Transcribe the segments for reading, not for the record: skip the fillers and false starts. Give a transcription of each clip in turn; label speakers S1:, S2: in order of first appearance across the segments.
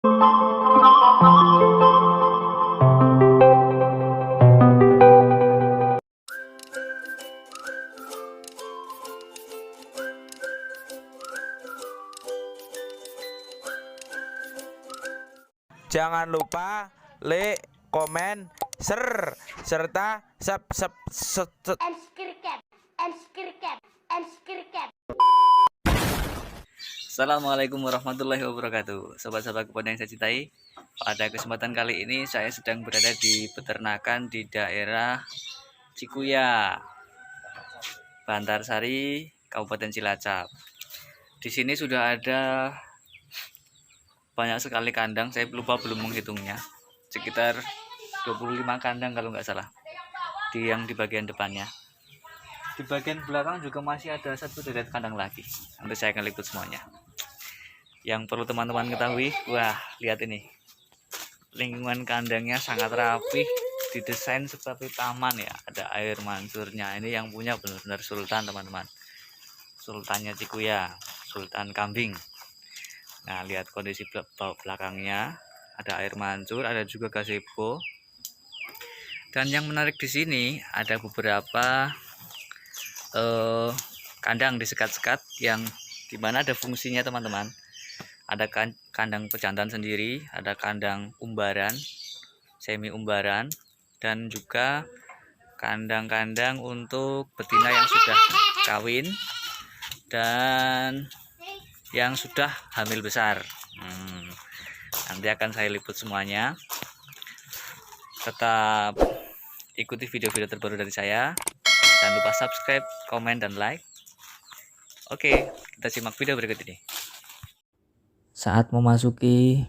S1: Jangan lupa like, komen, serta subscribe.
S2: Assalamualaikum warahmatullahi wabarakatuh. Sobat-sobat kebun yang saya cintai, pada kesempatan kali ini saya sedang berada di peternakan di daerah Cikuya, Bantarsari, Kabupaten Cilacap. Di sini sudah ada banyak sekali kandang, saya lupa belum menghitungnya. Sekitar 25 kandang kalau nggak salah. Yang di bagian depannya. Di bagian belakang juga masih ada satu deret kandang lagi. Nanti saya akan liput semuanya. Yang perlu teman-teman ketahui, wah lihat ini, lingkungan kandangnya sangat rapi, didesain seperti taman ya, ada air mancurnya. Ini yang punya benar-benar sultan teman-teman, sultannya Cikuya, sultan kambing. Nah lihat kondisi belakangnya, ada air mancur, ada juga gazebo. Dan yang menarik di sini ada beberapa kandang disekat-sekat yang dimana ada fungsinya teman-teman. Ada kandang pejantan sendiri, ada kandang umbaran, semi umbaran, dan juga kandang-kandang untuk betina yang sudah kawin dan yang sudah hamil besar. Nanti akan saya liput semuanya. Tetap ikuti video-video terbaru dari saya. Jangan lupa subscribe, komen, dan like. Oke, kita simak video berikut ini. Saat memasuki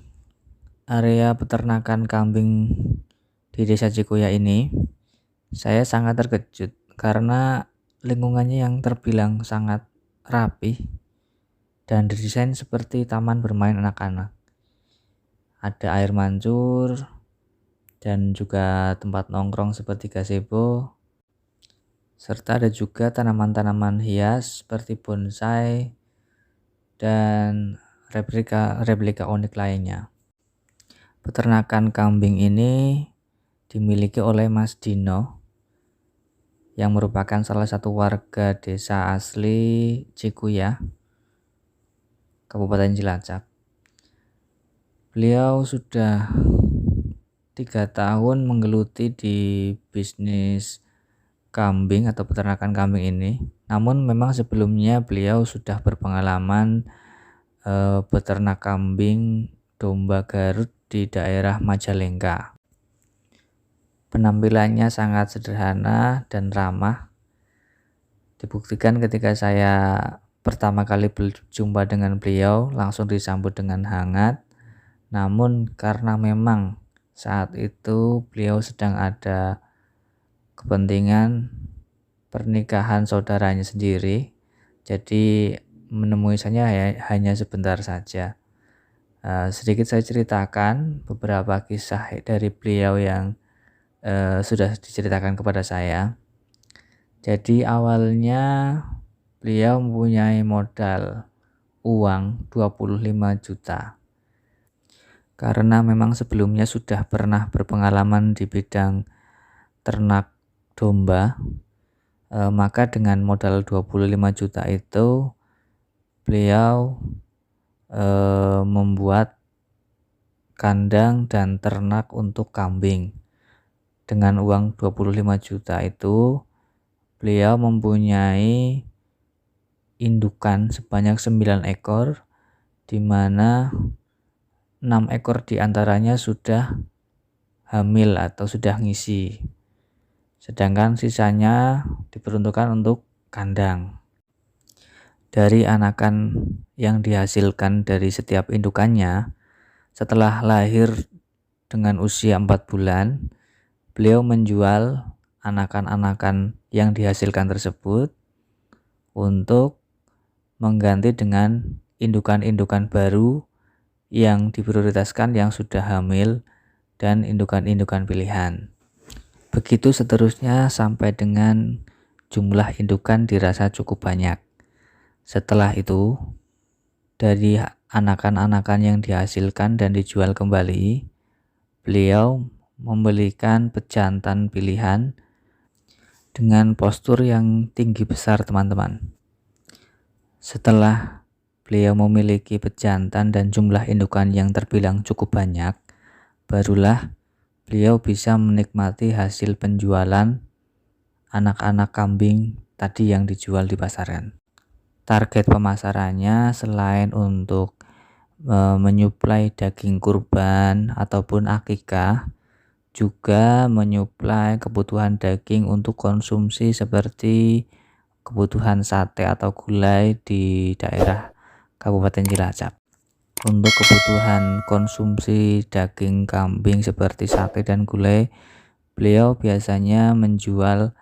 S2: area peternakan kambing di desa Cikuya ini, saya sangat terkejut karena lingkungannya yang terbilang sangat rapi dan didesain seperti taman bermain anak-anak. Ada air mancur dan juga tempat nongkrong seperti gazebo, serta ada juga tanaman-tanaman hias seperti bonsai dan replika unik lainnya. Peternakan kambing ini dimiliki oleh Mas Dino yang merupakan salah satu warga desa asli Cikuya, Kabupaten Cilacap. Beliau sudah 3 tahun menggeluti di bisnis kambing atau peternakan kambing ini. Namun memang sebelumnya beliau sudah berpengalaman peternak kambing domba Garut di daerah Majalengka. Penampilannya sangat sederhana dan ramah. Dibuktikan ketika saya pertama kali berjumpa dengan beliau, langsung disambut dengan hangat. Namun karena memang saat itu beliau sedang ada kepentingan pernikahan saudaranya sendiri, jadi menemui saya hanya sebentar saja. Sedikit saya ceritakan beberapa kisah dari beliau yang sudah diceritakan kepada saya. Jadi awalnya beliau mempunyai modal uang 25 juta. Karena memang sebelumnya sudah pernah berpengalaman di bidang ternak domba, maka dengan modal 25 juta itu beliau membuat kandang dan ternak untuk kambing. Dengan uang 25 juta itu beliau mempunyai indukan sebanyak 9 ekor, di mana 6 ekor diantaranya sudah hamil atau sudah ngisi, sedangkan sisanya diperuntukkan untuk kandang. Dari anakan yang dihasilkan dari setiap indukannya, setelah lahir dengan usia 4 bulan, beliau menjual anakan-anakan yang dihasilkan tersebut untuk mengganti dengan indukan-indukan baru yang diprioritaskan yang sudah hamil dan indukan-indukan pilihan. Begitu seterusnya sampai dengan jumlah indukan dirasa cukup banyak. Setelah itu dari anakan-anakan yang dihasilkan dan dijual kembali, beliau membelikan pejantan pilihan dengan postur yang tinggi besar, teman-teman. Setelah beliau memiliki pejantan dan jumlah indukan yang terbilang cukup banyak, barulah beliau bisa menikmati hasil penjualan anak-anak kambing tadi yang dijual di pasaran. Target pemasarannya selain untuk menyuplai daging kurban ataupun akikah, juga menyuplai kebutuhan daging untuk konsumsi seperti kebutuhan sate atau gulai di daerah Kabupaten Cilacap. Untuk kebutuhan konsumsi daging kambing seperti sate dan gulai, beliau biasanya menjual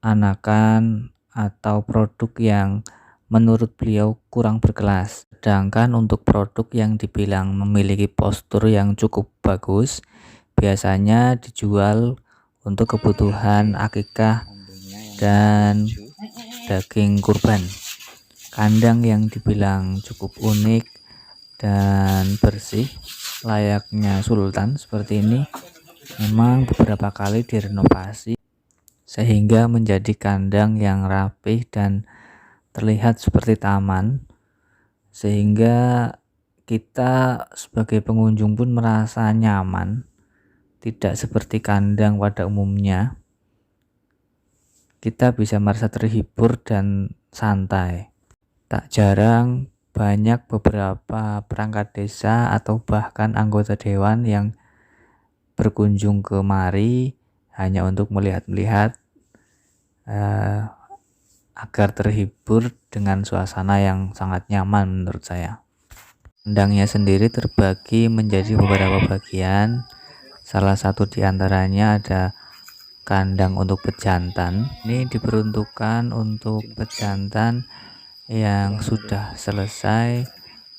S2: anakan atau produk yang menurut beliau kurang berkelas. Sedangkan untuk produk yang dibilang memiliki postur yang cukup bagus, biasanya dijual untuk kebutuhan akikah dan daging kurban. Kandang yang dibilang cukup unik dan bersih layaknya sultan seperti ini memang beberapa kali direnovasi sehingga menjadi kandang yang rapih dan terlihat seperti taman, sehingga kita sebagai pengunjung pun merasa nyaman, tidak seperti kandang pada umumnya. Kita bisa merasa terhibur dan santai. Tak jarang banyak beberapa perangkat desa atau bahkan anggota dewan yang berkunjung kemari hanya untuk melihat-lihat agar terhibur dengan suasana yang sangat nyaman menurut saya. Kandangnya sendiri terbagi menjadi beberapa bagian. Salah satu diantaranya ada kandang untuk pejantan. Ini diperuntukkan untuk pejantan yang sudah selesai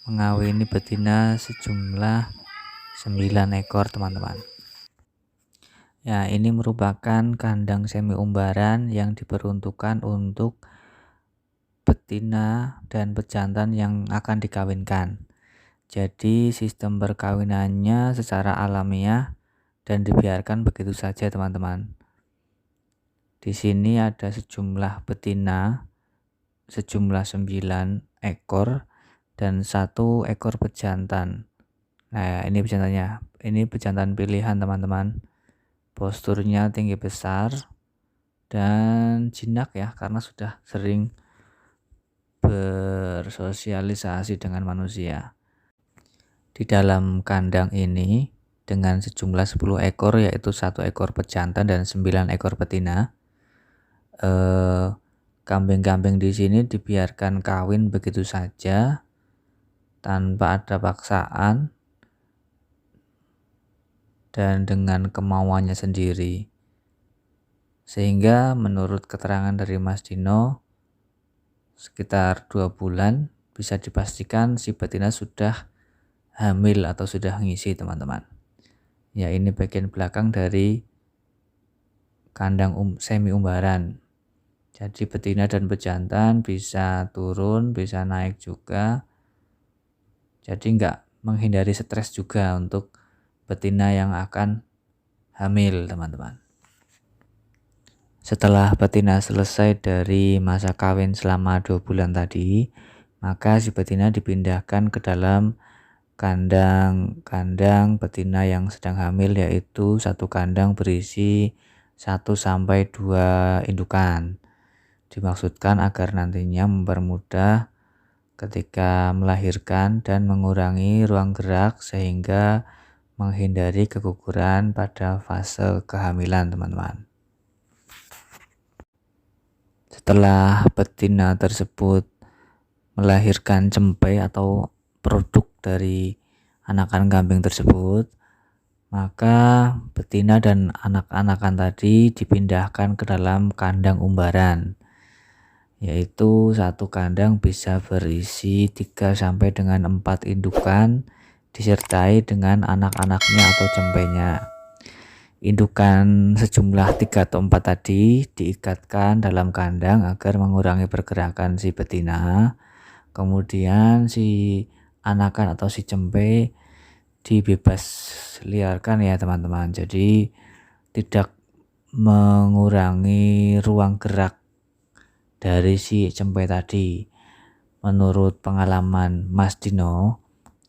S2: mengawini betina sejumlah 9 ekor, teman-teman. Ya, ini merupakan kandang semi umbaran yang diperuntukkan untuk betina dan pejantan yang akan dikawinkan. Jadi sistem perkawinannya secara alamiah dan dibiarkan begitu saja, teman-teman. Di sini ada sejumlah betina sejumlah 9 ekor dan 1 ekor pejantan. Nah, ini pejantannya. Ini pejantan pilihan, teman-teman. Posturnya tinggi besar dan jinak ya, karena sudah sering bersosialisasi dengan manusia. Di dalam kandang ini dengan sejumlah 10 ekor, yaitu 1 ekor pejantan dan 9 ekor betina. Kambing-kambing di sini dibiarkan kawin begitu saja tanpa ada paksaan dan dengan kemauannya sendiri. Sehingga menurut keterangan dari Mas Dino, sekitar 2 bulan bisa dipastikan si betina sudah hamil atau sudah ngisi, teman-teman. Ya, ini bagian belakang dari kandang semi umbaran. Jadi betina dan pejantan bisa turun, bisa naik juga. Jadi nggak menghindari stres juga untuk betina yang akan hamil, teman-teman. Setelah betina selesai dari masa kawin selama 2 bulan tadi, maka si betina dipindahkan ke dalam kandang betina yang sedang hamil, yaitu satu kandang berisi 1-2 indukan. Dimaksudkan agar nantinya mempermudah ketika melahirkan dan mengurangi ruang gerak sehingga menghindari keguguran pada fase kehamilan, teman-teman. Setelah betina tersebut melahirkan cempe atau produk dari anakan kambing tersebut, maka betina dan anak-anakan tadi dipindahkan ke dalam kandang umbaran, yaitu satu kandang bisa berisi 3 sampai dengan 4 indukan disertai dengan anak-anaknya atau cempenya. Indukan sejumlah 3 atau 4 tadi diikatkan dalam kandang agar mengurangi pergerakan si betina.
S3: Kemudian si anakan atau si cempe dibebas liarkan ya teman-teman. Jadi tidak mengurangi ruang gerak dari si cempe tadi. Menurut pengalaman Mas Dino,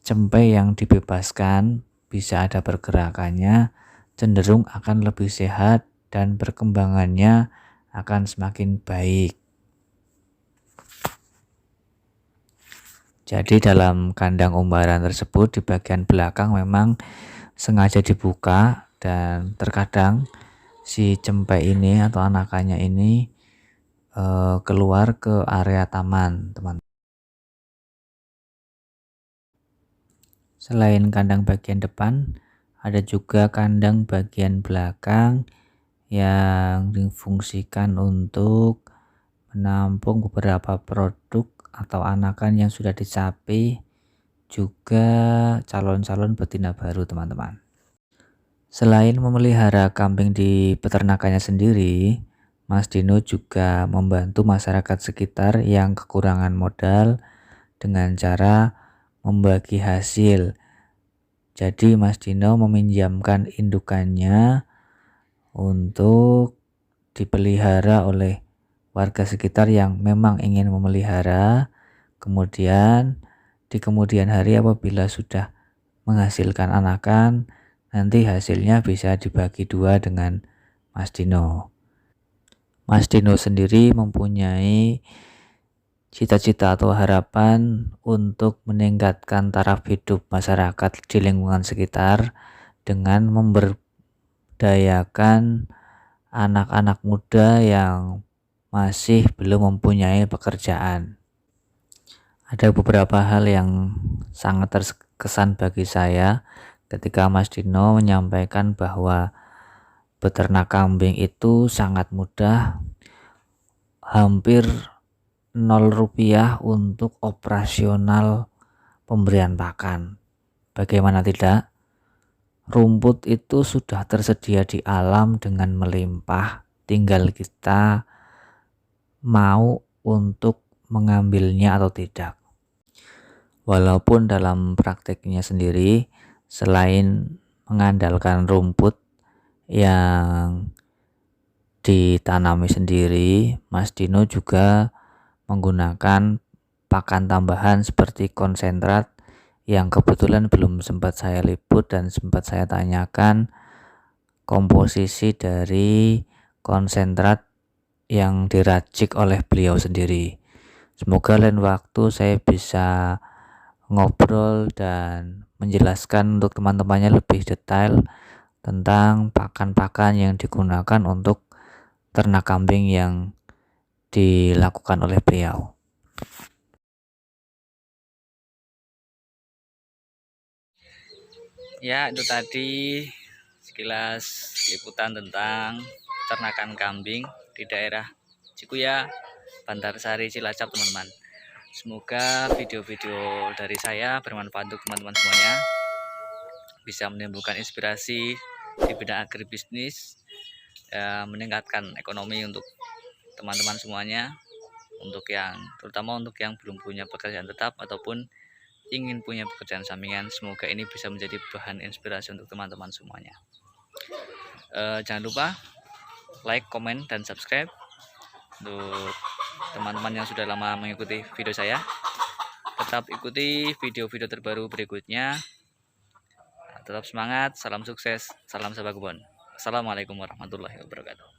S3: cempe yang dibebaskan bisa ada pergerakannya, cenderung akan lebih sehat dan perkembangannya akan semakin baik. Jadi dalam kandang umbaran tersebut di bagian belakang memang sengaja dibuka dan terkadang si cempe ini atau anakannya ini keluar ke area taman, teman. Selain kandang bagian depan, ada juga kandang bagian belakang yang difungsikan untuk menampung beberapa produk atau anakan yang sudah dicapai, juga calon-calon betina baru teman-teman. Selain memelihara kambing di peternakannya sendiri, Mas Dino juga membantu masyarakat sekitar yang kekurangan modal dengan cara membagi hasil. Jadi Mas Dino meminjamkan indukannya untuk dipelihara oleh warga sekitar yang memang ingin memelihara. Kemudian di kemudian hari apabila sudah menghasilkan anakan, nanti hasilnya bisa dibagi dua dengan Mas Dino. Mas Dino sendiri mempunyai cita-cita atau harapan untuk meningkatkan taraf hidup masyarakat di lingkungan sekitar dengan memberdayakan anak-anak muda yang masih belum mempunyai pekerjaan. Ada beberapa hal yang sangat terkesan bagi saya ketika Mas Dino menyampaikan bahwa beternak kambing itu sangat mudah, hampir 0 rupiah untuk operasional pemberian pakan. Bagaimana tidak? Rumput itu sudah tersedia di alam dengan melimpah, tinggal kita mau untuk mengambilnya atau tidak. Walaupun dalam prakteknya sendiri, selain mengandalkan rumput yang ditanami sendiri, Mas Dino juga menggunakan pakan tambahan seperti konsentrat yang kebetulan belum sempat saya liput dan sempat saya tanyakan komposisi dari konsentrat yang diracik oleh beliau sendiri. Semoga lain waktu saya bisa ngobrol dan menjelaskan untuk teman-temannya lebih detail tentang pakan-pakan yang digunakan untuk ternak kambing yang dilakukan oleh beliau.
S2: Ya, itu tadi sekilas liputan tentang peternakan kambing di daerah Cikuya, Bantarsari, Cilacap, teman-teman. Semoga video-video dari saya bermanfaat untuk teman-teman semuanya, bisa menimbulkan inspirasi di bidang agribisnis, meningkatkan ekonomi untuk teman-teman semuanya, terutama untuk yang belum punya pekerjaan tetap ataupun ingin punya pekerjaan sampingan. Semoga ini bisa menjadi bahan inspirasi untuk teman-teman semuanya. Jangan lupa like, komen, dan subscribe untuk teman-teman yang sudah lama mengikuti video saya. Tetap ikuti video-video terbaru berikutnya. Tetap semangat, salam sukses, salam sahabat kebun. Assalamualaikum warahmatullahi wabarakatuh.